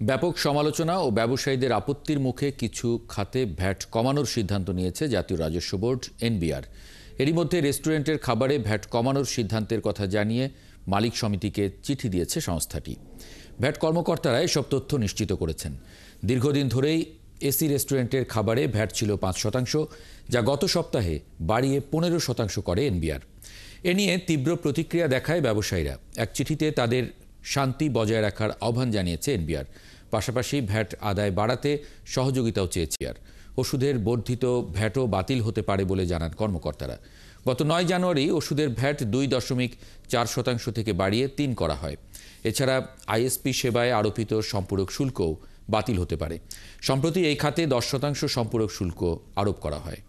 ব্যাপক সমালোচনা ও ব্যবসায়ীদের আপত্তির মুখে কিছু খাতে ভ্যাট কমানোর সিদ্ধান্ত নিয়েছে জাতীয় রাজস্ব বোর্ড এনবিআর। এরই মধ্যে রেস্টুরেন্টের খাবারে ভ্যাট কমানোর সিদ্ধান্তের কথা জানিয়ে মালিক সমিতিকে চিঠি দিয়েছে সংস্থাটি। ভ্যাট কর্মকর্তারা এসব তথ্য নিশ্চিত করেছেন। দীর্ঘদিন ধরেই এসি রেস্টুরেন্টের খাবারে ভ্যাট ছিল 5%, যা গত সপ্তাহে বাড়িয়ে 15% করে এনবিআর। এ নিয়ে তীব্র প্রতিক্রিয়া দেখায় ব্যবসায়ীরা। এক চিঠিতে তাদের শান্তি বজায় রাখার আহ্বান জানিয়েছে এনবিআর। পাশাপাশি ভ্যাট আদায় বাড়াতে সহযোগিতাও চেয়েছে। আর ওষুধের বর্ধিত ভ্যাটও বাতিল হতে পারে বলে জানান কর্মকর্তারা। গত 9 জানুয়ারি ওষুধের ভ্যাট 2.4% থেকে বাড়িয়ে 3 করা হয়। এছাড়া আইএসপি সেবায় আরোপিত সম্পূরক শুল্কও বাতিল হতে পারে। সম্প্রতি এই খাতে 10% সম্পূরক শুল্ক আরোপ করা হয়।